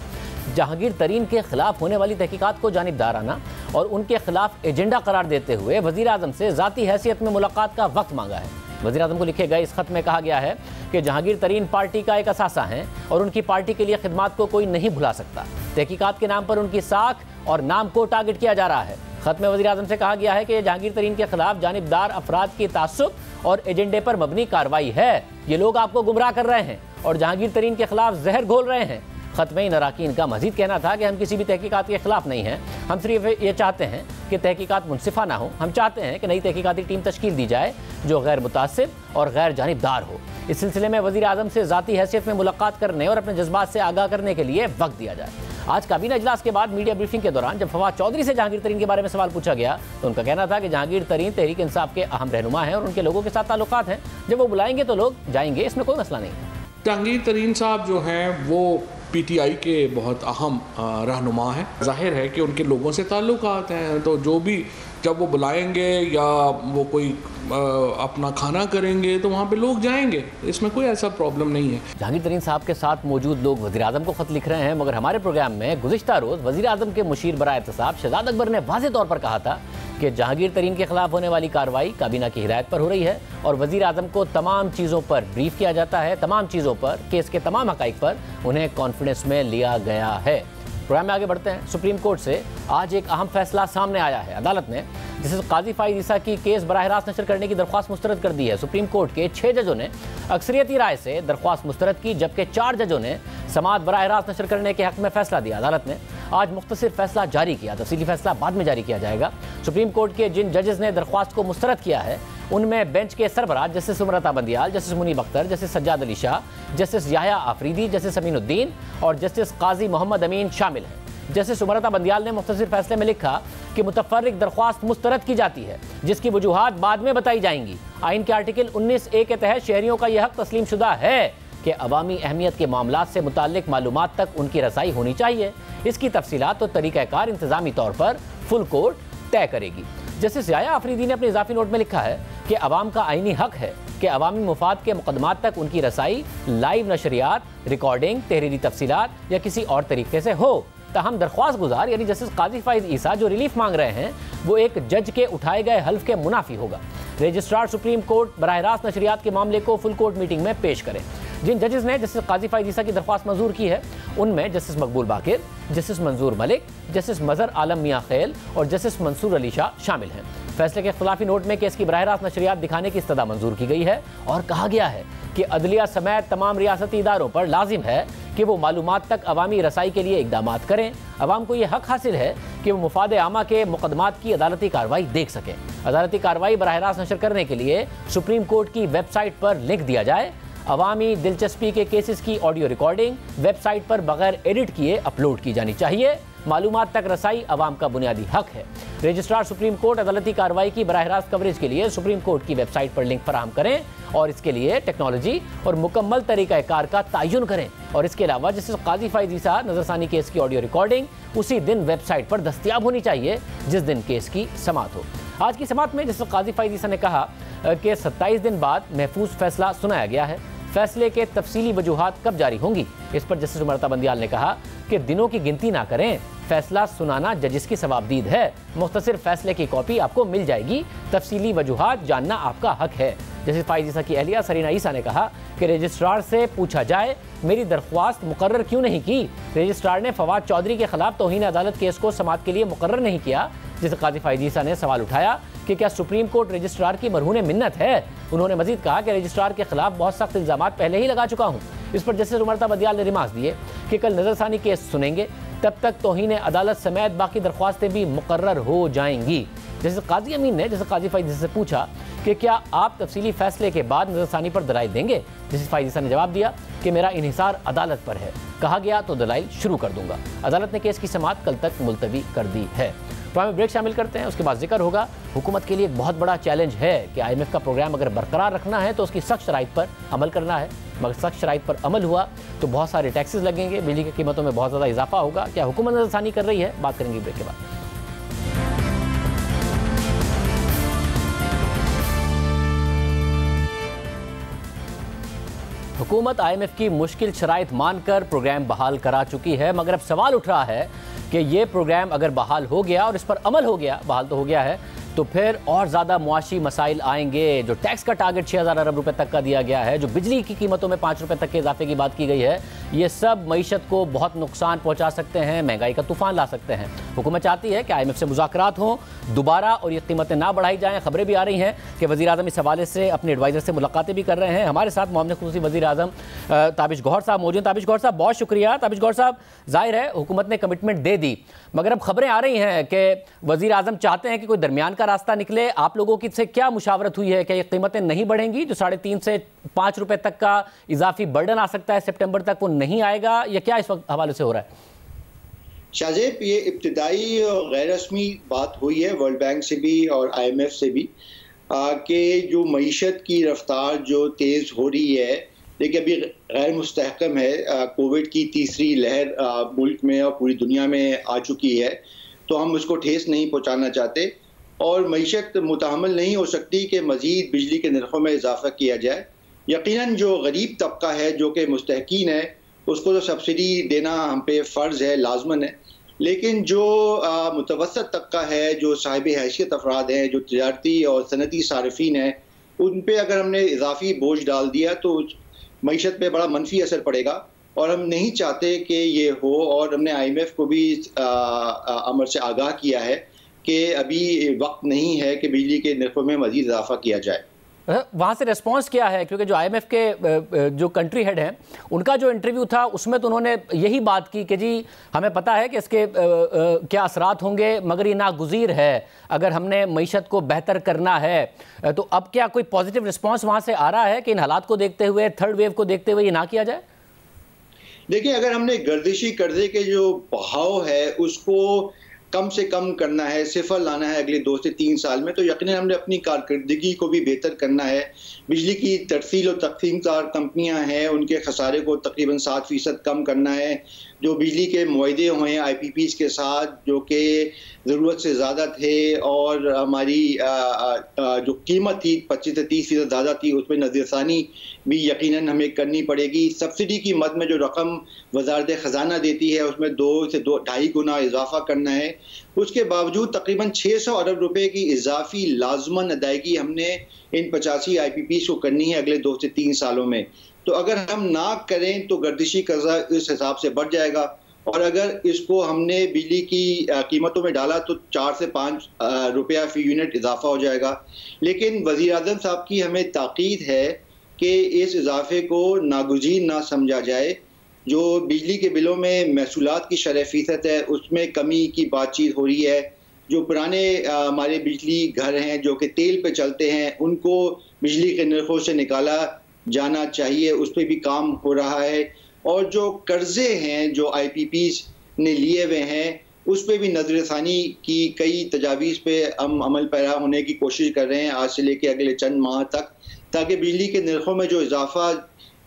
जहांगीर तरीन के खिलाफ होने वाली तहकीकात को जानिबदाराना और उनके खिलाफ एजेंडा करार देते हुए वज़ीर आज़म से ज़ाती हैसियत में मुलाकात का वक्त मांगा है। वज़ीर आज़म को लिखे गए इस खत में कहा गया है कि जहांगीर तरीन पार्टी का एक असासा हैं और उनकी पार्टी के लिए खिदमात को कोई नहीं भुला सकता। तहकीकात के नाम पर उनकी साख और नाम को टारगेट किया जा रहा है। खत में वज़ीर-ए-आज़म से कहा गया है कि जहांगीर तरीन के खिलाफ जानिबदार अफराद की तासुब और एजेंडे पर मबनी कार्रवाई है। ये लोग आपको गुमराह कर रहे हैं और जहांगीर तरीन के खिलाफ जहर घोल रहे हैं। खत में इन अराकीन का मजीद कहना था कि हम किसी भी तहकीकात के खिलाफ नहीं हैं, हम सिर्फ ये चाहते हैं कि तहकीकात मुनसिफाना हो। हम चाहते हैं कि नई तहकीकाती टीम तश्कील दी जाए जो गैर मुतासिब और गैर जानिबदार हो। इस सिलसिले में वज़ीर-ए-आज़म से ज़ाती हैसियत में मुलाकात करने और अपने जज्बात से आगाह करने के लिए वक्त दिया जाए। आज काबीना इजलास के बाद मीडिया ब्रीफिंग के दौरान जब फवाद चौधरी से जहांगीर तरीन के बारे में सवाल पूछा गया तो उनका कहना था कि जहांगीर तरीन तहरीक इंसाफ के अहम रहनुमा हैं और उनके लोगों के साथ ताल्लुकात हैं। जब वो बुलाएंगे तो लोग जाएंगे, इसमें कोई मसला नहीं है। जहांगीर तरीन साहब जो हैं वो पीटीआई के बहुत अहम रहनुमा हैं। जाहिर है कि उनके लोगों से ताल्लुकात हैं, तो जो भी जब वो बुलाएंगे या वो कोई अपना खाना करेंगे तो वहाँ पे लोग जाएंगे, इसमें कोई ऐसा प्रॉब्लम नहीं है। जहांगीर तरीन साहब के साथ मौजूद लोग वज़ीर-ए-आज़म को खत लिख रहे हैं, मगर हमारे प्रोग्राम में गुज़िश्ता रोज़ वज़ीर-ए-आज़म के मुशीर बराए एहतसाब शहजाद अकबर ने वाज़ेह तौर पर कहा था कि जहांगीर तरीन के खिलाफ होने वाली कार्रवाई काबीना की हिदायत पर हो रही है और वज़ीर-ए-आज़म को तमाम चीज़ों पर ब्रीफ किया जाता है, तमाम चीज़ों पर, केस के तमाम हक़ाइक़ पर उन्हें कॉन्फिडेंस में लिया गया है। प्रोग्राम में आगे बढ़ते हैं। सुप्रीम कोर्ट से आज एक अहम फैसला सामने आया है। अदालत ने जिसे काजी फ़ाइज़ ईसा की केस बराह रास्त नशर करने की दरख्वास्त मुस्तरद कर दी है। सुप्रीम कोर्ट के 6 जजों ने अक्सरियती राय से दरख्वास्त मुस्तरद की, जबकि 4 जजों ने समाअत बराह रास्त नशर करने के हक़ में फैसला दिया। अदालत ने आज मुख्तसर फैसला जारी किया, तफसीली फैसला बाद में जारी किया जाएगा। सुप्रीम कोर्ट के जिन जजेस ने दरख्वास्त को मुस्तरद किया है उनमें बेंच के सरबराह justice उमरता Bandial, justice Munib Akhtar, justice Sajjad Ali Shah, justice Yahya Afridi, justice Aminuddin और जस्टिस काजी मोहम्मद अमीन शामिल हैं। जस्टिस उमरता बंदियाल ने मुख्तसर फैसले में लिखा कि मुतफर्रिक दरख्वास्त मुस्तरद की जाती है जिसकी वजूहात बाद में बताई जाएंगी। आइन के आर्टिकल 19A के तहत शहरियों का यह हक तस्लीम शुदा है कि अवामी अहमियत के मामलात से मुताल्लिक मालूमात तक उनकी रसाई होनी चाहिए। इसकी तफसीलात और तरीक़ाकार इंतज़ामी तौर पर फुल कोर्ट तय करेगी। जस्टिस याहया आफरीदी ने अपने इजाफी नोट में लिखा है कि अवाम का आइनी हक है कि अवामी मुफाद के मुकदमात तक उनकी रसाई लाइव नशरियात, रिकॉर्डिंग, तहरीरी तफसीलात या किसी और तरीके से हो। ताहम दरख्वास्त गुजार यानी जस्टिस काजी फ़ाइज़ ईसा जो रिलीफ मांग रहे हैं वो एक जज के उठाए गए हल्फ के मुनाफी होगा। रजिस्ट्रार सुप्रीम कोर्ट बराह रास्त नशरियात के मामले को फुल कोर्ट मीटिंग में पेश करें। जिन जजेस ने जस्टिस काजी फ़ाइज़ ईसा की दरख्वास्त मंजूर की है उनमें जस्टिस मकबूल बाकिर, जस्टिस मंजूर मलिक, जस्टिस मज़हर आलम मियाँ खेल और जस्टिस मंसूर अली शाह शामिल हैं। फैसले के खिलाफी नोट में केस की बराह रास्त नशरियात दिखाने की इस्तदा मंजूर की गई है और कहा गया है कि अदलिया समेत तमाम रियासती इदारों पर लाजिम है कि वो मालूमात तक अवामी रसाई के लिए इक़दामात करें। अवाम को यह हक हासिल है कि वो मुफाद आमा के मुकदमात की अदालती कार्रवाई देख सकें। अदालती कार्रवाई बराह रास्त नशर करने के लिए सुप्रीम कोर्ट की वेबसाइट पर लिंक दिया जाए। अवामी दिलचस्पी के केसेस की ऑडियो रिकॉर्डिंग वेबसाइट पर बगैर एडिट किए अपलोड की जानी चाहिए। मालूमात तक रसाई अवाम का बुनियादी हक है। रजिस्ट्रार सुप्रीम कोर्ट अदालती कार्रवाई की बराह रास्त कवरेज के लिए सुप्रीम कोर्ट की वेबसाइट पर लिंक फराहम करें और इसके लिए टेक्नोलॉजी और मुकम्मल तरीक़ाकार का तयन करें। और इसके अलावा जस्टिस काजी फ़ाइज़ ईसा नज़रसानी केस की ऑडियो रिकॉर्डिंग उसी दिन वेबसाइट पर दस्तियाब होनी चाहिए जिस दिन केस की समाअत हो। आज की समाअत में जस्टिस काजी फ़ाइज़ ईसा ने कहा कि 27 दिन बाद महफूज फैसला सुनाया गया है। फैसले के तफसीली वजूहात कब जारी होंगी, इस पर जस्टिस उमरता बंदियाल ने कहा कि दिनों की गिनती ना करें, फैसला सुनाना जजिस की सवाबदीद है। मुख्तसर फैसले की कॉपी आपको मिल जाएगी, तफसीली वजूहात जानना आपका हक है। जस्टिस फ़ाइज़ ईसा की अहलिया सरीना ईसा ने कहा कि रजिस्ट्रार से पूछा जाए मेरी दरख्वास्त मुकर्रर क्यों नहीं की। रजिस्ट्रार ने फवाद चौधरी के खिलाफ तौहीन अदालत केस को समाअत के लिए मुकर्रर नहीं किया। जिस काजी फ़ाइज़ ईसा ने सवाल उठाया कि क्या सुप्रीम कोर्ट रजिस्ट्रार की मरहून मिन्नत है। उन्होंने मजीद कहा कि रजिस्ट्रार के खिलाफ बहुत सख्त इल्ज़ामात पहले ही लगा चुका हूँ। इस पर जस्टिस उमरता बंदियाल ने रिमार्क्स दिए कि कल नज़रसानी केस सुनेंगे, तब तक तौहीन अदालत समेत बाकी दरख्वास्तें भी मुकर्रर हो जाएंगी। जैसे काजी अमीन ने जैसे काजी फ़ाइज़ ईसा से पूछा कि क्या आप तफसीली फैसले के बाद नज़रसानी पर दलाइल देंगे। जस्टिस फ़ाइज़ ईसा ने जवाब दिया कि मेरा इन्हिसार अदालत पर है, कहा गया तो दलाइल शुरू कर दूंगा। अदालत ने केस की समाअत कल तक मुलतवी कर दी है। प्रोग्राम में ब्रेक शामिल करते हैं, उसके बाद जिक्र होगा हुकूमत के लिए एक बहुत बड़ा चैलेंज है कि IMF का प्रोग्राम अगर बरकरार रखना है तो उसकी सख्त शराइत पर अमल करना है, मगर सख्त शराइत पर अमल हुआ तो बहुत सारे टैक्सेस लगेंगे, बिजली की कीमतों में बहुत ज़्यादा इजाफा होगा। क्या हुकूमत नज़रसानी कर रही है, बात करेंगे ब्रेक के बाद। हुकूमत IMF की मुश्किल शराइत मानकर प्रोग्राम बहाल करा चुकी है, मगर अब सवाल उठ रहा है कि ये प्रोग्राम अगर बहाल हो गया और इस पर अमल हो गया, बहाल तो हो गया है, तो फिर और ज़्यादा मुआशी मसाइल आएंगे। जो टैक्स का टारगेट 6,000 अरब रुपए तक का दिया गया है, जो बिजली की कीमतों में 5 रुपए तक के इजाफे की बात की गई है, ये सब मईशत को बहुत नुकसान पहुंचा सकते हैं, महंगाई का तूफान ला सकते हैं। हुकूमत चाहती है कि IMF से मुज़ाकरात हों दोबारा और ये कीमतें ना बढ़ाई जाएँ। खबरें भी आ रही हैं कि वज़ीर आज़म इस हवाले से अपने एडवाइज़र से मुलाकातें भी कर रहे हैं। हमारे साथ मामले खुसूसी वज़ीर आज़म ताबिश गौहर साहब मौजूद। ताबिश गौहर साहब बहुत शुक्रिया। ताबिश गौहर साहब, जाहिर है हुकूमत ने कमिटमेंट दे दी, मगर अब खबरें आ रही हैं कि वज़ीर आज़म चाहते हैं कि कोई दरमियान का रास्ता निकले। आप लोगों की से क्या मुशावरत हुई है कि ये कीमतें नहीं बढ़ेंगी? जो 3.5 से 5 रुपए तक का इजाफी बर्डन आ सकता है सितंबर तक, वो नहीं आएगा, या क्या इस वक्त हवाले से हो रहा है? शाहजेब, ये इब्तिदाई और गैर रस्मी बात हुई है वर्ल्ड बैंक से भी और IMF से भी कि जो मईशत की रफ्तार जो तेज़ हो रही है, लेकिन अभी गैर मुस्तहकम है। कोविड की तीसरी लहर मुल्क में और पूरी दुनिया में आ चुकी है, तो हम उसको ठेस नहीं पहुंचाना चाहते और मईशत मुतहम्मिल नहीं हो सकती कि मज़ीद बिजली के नरखों में इजाफा किया जाए। यकीनन जो गरीब तबका है, जो कि मुस्तहकीन है, उसको तो सब्सिडी देना हम पे फ़र्ज़ है, लाजमन है। लेकिन जो मुतवसत तबका है, जो साहिब हैसियत अफराद हैं, जो तिजारती और सनती सारिफीन हैं, उन पे अगर हमने इजाफी बोझ डाल दिया तो मईशत पे बड़ा मनफी असर पड़ेगा और हम नहीं चाहते कि ये हो। और हमने IMF को भी अमर से आगाह किया है कि अभी वक्त नहीं है कि बिजली के नरखों में मज़ीद इजाफा किया जाए। वहाँ से रिस्पांस क्या है? क्योंकि जो IMF के जो कंट्री हेड हैं, उनका जो इंटरव्यू था उसमें तो उन्होंने यही बात की कि जी हमें पता है कि इसके क्या असरात होंगे, मगर ये नागुज़ीर है अगर हमने मईशत को बेहतर करना है। तो अब क्या कोई पॉजिटिव रिस्पांस वहाँ से आ रहा है कि इन हालात को देखते हुए, थर्ड वेव को देखते हुए ये ना किया जाए? देखिए, अगर हमने गर्दिशी कर्जे के जो बहाव है उसको कम से कम करना है, सिफर लाना है अगले 2 से 3 साल में, तो यकीनन हमने अपनी कारकर्दगी को भी बेहतर करना है। बिजली की तरसील और तकसीमदार कंपनियां हैं, उनके खसारे को तकरीबन 7% कम करना है। जो बिजली के मुआहदे हुए हैं IPPs के साथ, जो कि ज़रूरत से ज़्यादा थे और हमारी जो कीमत थी 25 से 30% ज़्यादा थी, उसमें नज़रसानी भी यकीनन हमें करनी पड़ेगी। सब्सिडी की मद में जो रकम वजारत ख़जाना देती है उसमें 2 से 2.5 गुना इजाफा करना है। उसके बावजूद तकरीबन 600 अरब रुपए की इजाफी लाजमन अदायगी हमने इन 85 IPPs को करनी है अगले 2 से 3 सालों में। तो अगर हम ना करें तो गर्दिशी कर्जा इस हिसाब से बढ़ जाएगा और अगर इसको हमने बिजली की कीमतों में डाला तो 4 से 5 रुपया फी यूनिट इजाफा हो जाएगा। लेकिन वज़ीर आज़म साहब की हमें ताकीद है कि इस इजाफे को नागुज़ीर ना समझा जाए। जो बिजली के बिलों में महसूलात की शरह फ़ीसद है उसमें कमी की बातचीत हो रही है। जो पुराने हमारे बिजली घर हैं जो कि तेल पे चलते हैं, उनको बिजली के नरखों से निकाला जाना चाहिए, उस पर भी काम हो रहा है। और जो कर्जे हैं जो IPPs ने लिए हुए हैं, उस पर भी नज़रसानी की कई तजावीज़ पे हम अमल पैरा होने की कोशिश कर रहे हैं आज से लेके अगले चंद माह तक, ताकि बिजली के नरखों में जो इजाफा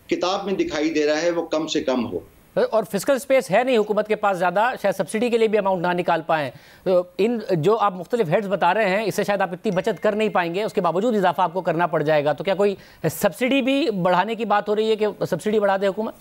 किताब में दिखाई दे रहा है वो कम से कम हो। और फिस्कल स्पेस है नहीं हुकूमत के पास ज़्यादा, शायद सब्सिडी के लिए भी अमाउंट ना निकाल पाएँ। तो इन जो आप मुख्तलिफ हेड्स बता रहे हैं, इससे शायद आप इतनी बचत कर नहीं पाएंगे, उसके बावजूद इजाफा आपको करना पड़ जाएगा। तो क्या कोई सब्सिडी भी बढ़ाने की बात हो रही है कि सब्सिडी बढ़ा दे हुकूमत?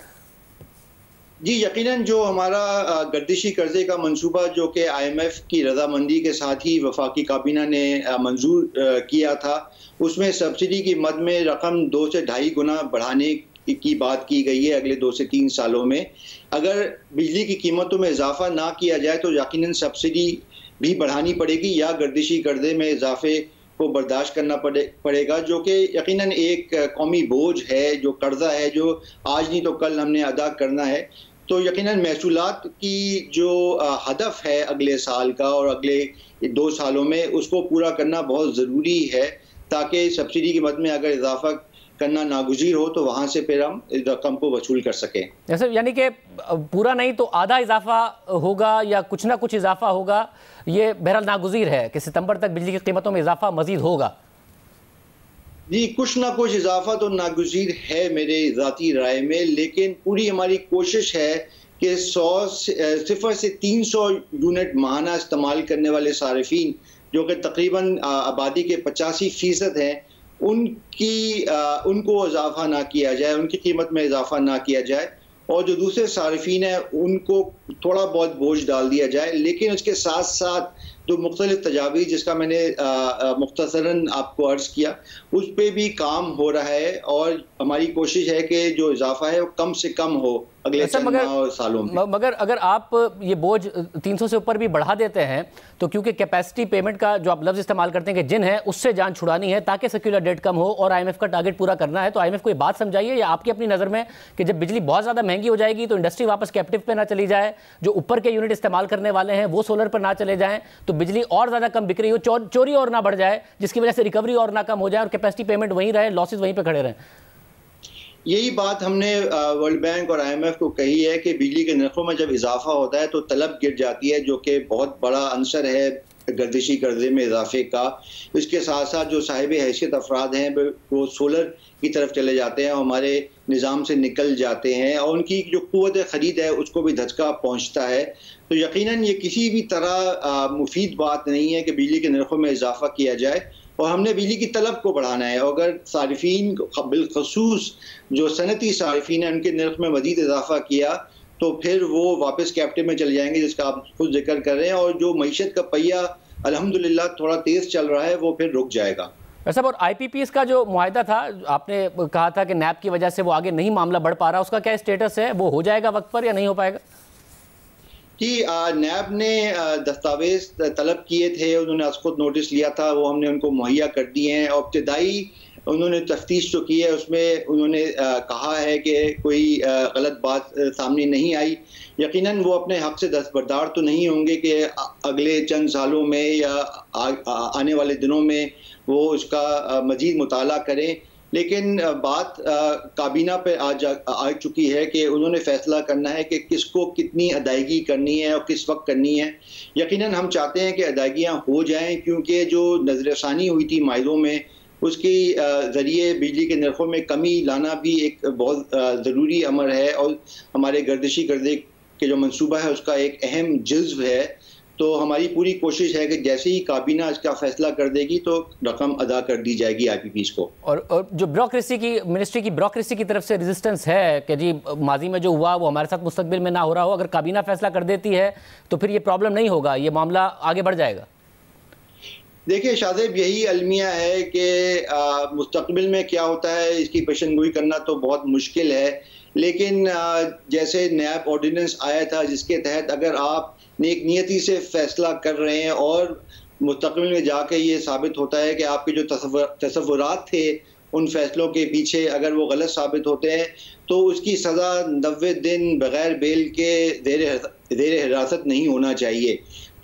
जी, यकीनन जो हमारा गर्दिशी कर्जे का मंसूबा जो कि IMF की रजामंदी के साथ ही वफाकी काबीना ने मंजूर किया था, उसमें सब्सिडी की मद में रकम 2 से 2.5 गुना बढ़ाने की बात की गई है अगले 2 से 3 सालों में। अगर बिजली की कीमतों में इजाफा ना किया जाए तो यकीनन सब्सिडी भी बढ़ानी पड़ेगी या गर्दिशी कर्जे में इजाफे को बर्दाश्त करना पड़ेगा, जो कि यकीनन एक कौमी बोझ है, जो कर्जा है जो आज नहीं तो कल हमने अदा करना है। तो यकीनन महसूलात की जो हदफ है अगले साल का और अगले 2 सालों में, उसको पूरा करना बहुत ज़रूरी है ताकि सब्सिडी की मद में अगर इजाफा करना नागुज़ीर हो तो वहाँ से फिर हम इस रकम को वसूल कर सकें। जैसे यानी कि पूरा नहीं तो आधा इजाफा होगा या कुछ ना कुछ इजाफा होगा, ये बहरहाल नागुज़ीर है कि सितंबर तक बिजली की कीमतों में इजाफा मज़ीद होगा। जी, कुछ ना कुछ इजाफा तो नागुज़ीर है मेरे ज़ाती राय में, लेकिन पूरी हमारी कोशिश है कि 0 से 300 यूनिट माहाना इस्तेमाल करने वाले सारिफीन जो कि तकरीबन आबादी के 85% हैं, उनको इजाफा ना किया जाए, उनकी कीमत में इजाफा ना किया जाए। और जो दूसरे सारिफीन हैं उनको थोड़ा बहुत बोझ डाल दिया जाए, लेकिन उसके साथ साथ जो मुख्तलिफ तजावीज़ जिसका मैंने मुख्तसरन आपको अर्ज़ किया, उस पर भी काम हो रहा है और हमारी कोशिश है कि जो इजाफा है वो कम से कम हो अगले चंद माह और सालों में। मगर अगर आप ये बोझ 300 से ऊपर भी बढ़ा देते हैं तो क्योंकि कैपेसिटी पेमेंट का जो आप लफ्ज़ इस्तेमाल करते हैं कि जिन है उससे जान छुड़ानी है ताकि सेक्युलर डेट कम हो और IMF का टारगेट पूरा करना है, तो IMF को ये बात समझाइए या आपकी अपनी नज़र में कि जब बिजली बहुत ज़्यादा महंगी हो जाएगी तो इंडस्ट्री वापस कैप्टिव पे ना चली जाए, जो ऊपर के यूनिट इस्तेमाल करने वाले हैं वो सोलर पर ना चले जाएं, तो बिजली और ज़्यादा कम बिक रही हो, चोरी और ना बढ़ जाए जिसकी वजह से रिकवरी और ना कम हो जाए और कैपेसिटी पेमेंट वहीं रहे, लॉसेज वहीं पर खड़े रहें। यही बात हमने वर्ल्ड बैंक और IMF को कही है कि बिजली के नरखों में जब इजाफा होता है तो तलब गिर जाती है, जो कि बहुत बड़ा अंसर है गर्दिशी कर्जे में इजाफे का। इसके साथ साथ जो साहिब हैसियत अफराद हैं वो सोलर की तरफ चले जाते हैं, हमारे निज़ाम से निकल जाते हैं और उनकी जो क़ुव्वत ख़रीद है उसको भी धचका पहुँचता है। तो यकीनन ये किसी भी तरह मुफीद बात नहीं है कि बिजली के नरखों में इजाफा किया जाए और हमने बिजली की तलब को बढ़ाना है। और अगर सारिफीन बिलखसूस जो सनती सारिफीन है उनके नर्ख में मज़ीद इजाफा किया तो फिर वो वापस कैप्टिव में चले जाएंगे, जिसका आप खुद जिक्र कर रहे हैं, और जो मईशत का पहिया अल्हम्दुलिल्लाह थोड़ा तेज़ चल रहा है वो फिर रुक जाएगा। वैसे और IPPs का जो मुआहदा था, आपने कहा था कि नैब की वजह से वो आगे नहीं मामला बढ़ पा रहा, उसका क्या स्टेटस है? वो हो जाएगा वक्त पर या नहीं हो पाएगा? कि नैब ने दस्तावेज तलब किए थे, उन्होंने खुद नोटिस लिया था, वो हमने उनको मुहैया कर दिए हैं और इब्तदाई उन्होंने तफ्तीश जो की है उसमें उन्होंने कहा है कि कोई गलत बात सामने नहीं आई। यकीनन वो अपने हक से दस्तबरदार तो नहीं होंगे कि अगले चंद सालों में या आने वाले दिनों में वो उसका मज़ीद मुताला करें, लेकिन बात काबीना पे आ चुकी है कि उन्होंने फैसला करना है कि किसको कितनी अदायगी करनी है और किस वक्त करनी है। यकीनन हम चाहते हैं कि अदायगियाँ हो जाएं, क्योंकि जो नज़रसानी हुई थी माहिलों में उसके ज़रिए बिजली के नरखों में कमी लाना भी एक बहुत ज़रूरी अमर है और हमारे गर्दिशी कर्जे के जो मंसूबा है उसका एक अहम जुज़्व है। तो हमारी पूरी कोशिश है कि जैसे ही काबीना इसका फैसला कर देगी तो रकम अदा कर दी जाएगी IPPs को। और जो ब्यूरोक्रेसी की मिनिस्ट्री की ब्यूरोक्रेसी की तरफ से रेजिस्टेंस है कि जी माजी में जो हुआ वो हमारे साथ मुस्तकबिल में ना हो रहा हो, अगर काबीना फैसला कर देती है तो फिर ये प्रॉब्लम नहीं होगा, ये मामला आगे बढ़ जाएगा। देखिए शाहजेब, यही अलमिया है कि मुस्तकबिल में क्या होता है इसकी पेशनगोई करना तो बहुत मुश्किल है, लेकिन जैसे नैब ऑर्डिनेंस आया था जिसके तहत अगर आप नेक नियति से फैसला कर रहे हैं और मुस्तकबिल में जाके ये साबित होता है कि आपके जो तसव्वुरात थे उन फैसलों के पीछे अगर वो गलत साबित होते हैं तो उसकी सज़ा 90 दिन बग़ैर बेल के ज़ेर हिरासत नहीं होना चाहिए।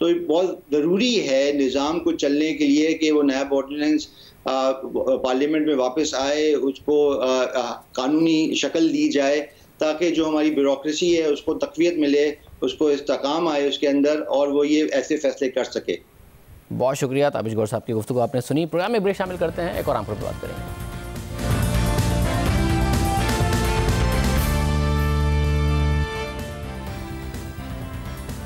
तो बहुत ज़रूरी है निज़ाम को चलने के लिए कि वो नैब ऑर्डिनेंस पार्लियामेंट में वापस आए, उसको कानूनी शक्ल दी जाए ताकि जो हमारी ब्यूरोक्रेसी है उसको तक़वियत मिले, उसको इस्तेकाम आए उसके अंदर और वो ये ऐसे फैसले कर सके। बहुत शुक्रिया ताबिश गौर साहब की गुफ्तगू आपने सुनी। प्रोग्राम में ब्रेक शामिल करते हैं, एक और आम पर बात करेंगे।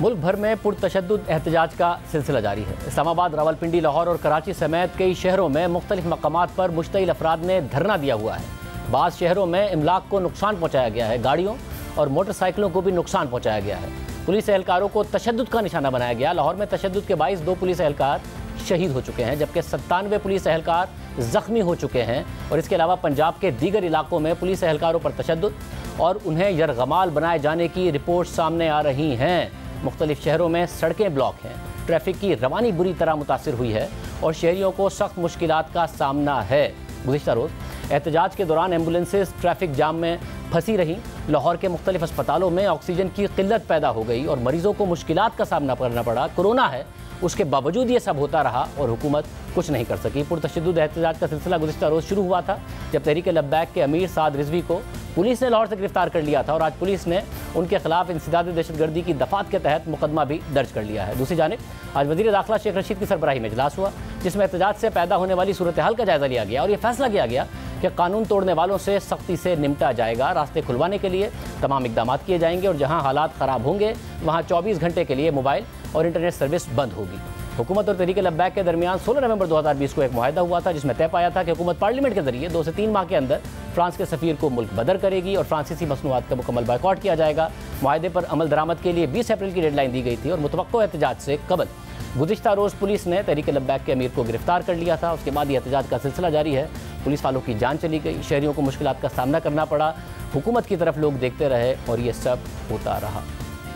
मुल्क भर में पुरतशद्दुद एहतजाज का सिलसिला जारी है। इस्लामाबाद, रावलपिंडी, लाहौर और कराची समेत कई शहरों में मुख्तलिफ मकामात पर मुश्तइल अफराद ने धरना दिया हुआ है। बाज़ शहरों में इमलाक को नुकसान पहुँचाया गया है, गाड़ियों और मोटरसाइकिलों को भी नुकसान पहुँचाया गया है। पुलिस एहलकारों को तशद्दुद का निशाना बनाया गया। लाहौर में तशद्दुद के बाइस 2 पुलिस एहलकार शहीद हो चुके हैं, जबकि 97 पुलिस एहलकार ज़ख्मी हो चुके हैं। और इसके अलावा पंजाब के दीगर इलाकों में पुलिस एहलकारों पर तशद्दुद और उन्हें यरगमाल बनाए जाने की रिपोर्ट सामने आ रही हैं। मुख्तलिफ शहरों में सड़कें ब्लॉक हैं, ट्रैफिक की रवानी बुरी तरह मुतासिर हुई है और शहरियों को सख्त मुश्किलात का सामना है। गुज़िश्ता रोज़ एहतजाज के दौरान एम्बुलेंसेस ट्रैफिक जाम में फंसी रहीं। लाहौर के मुख्तलिफ अस्पतालों में ऑक्सीजन की किल्लत पैदा हो गई और मरीजों को मुश्किलात का सामना करना पड़ा। कोरोना है, उसके बावजूद ये सब होता रहा और हुकूमत कुछ नहीं कर सकी। पुरतशद्दुद एहतजाज का सिलसिला गुज़िश्ता रोज़ शुरू हुआ था जब तहरीक लब्बैक के अमीर साद रिजवी को पुलिस ने लाहौर से गिरफ्तार कर लिया था और आज पुलिस ने उनके खिलाफ इंसदाद दहशतगर्दी की दफ़ात के तहत मुकदमा भी दर्ज कर लिया है। दूसरी जानिब आज वज़ीर दाखिला शेख रशीद की सरबराही में इजलास हुआ जिसमें एहतजाज से पैदा होने वाली सूरत हाल का जायज़ा लिया गया और यह फैसला किया गया कि कानून तोड़ने वालों से सख्ती से निपटा जाएगा। रास्ते खुलवाने के लिए तमाम इकदाम किए जाएंगे और जहाँ हालात ख़राब होंगे वहाँ 24 घंटे के लिए मोबाइल और इंटरनेट सर्विस बंद होगी। हुकूमत और तहरीक लब्बैक के दरमियान 16 नवंबर 2020 को एक मुआहदा हुआ था, जिसमें तय पाया था कि हुकूमत पार्लियामेंट के जरिए 2 से 3 माह के अंदर फ्रांस के सफ़ीर को मुल्क बदर करेगी और फ्रांसीसी मसनूआत का मुकम्मल बायकॉट किया जाएगा। मुआहदे पर अमल दरामद के लिए 20 अप्रैल की डेडलाइन दी गई थी और मुतवक्को एहतजाज से कबल गुज़िश्ता रोज़ पुलिस ने तहरीक लब्बैक के अमीर को गिरफ्तार कर लिया था। उसके बाद ये एहतजाज का सिलसिला जारी है। पुलिस वालों की जान चली गई, शहरियों को मुश्किलात का सामना करना पड़ा, हुकूमत की तरफ लोग देखते रहे और ये सब होता रहा।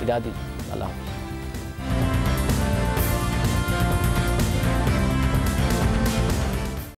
इजाज़त दीजिए, अल्लाह हाफ़िज़।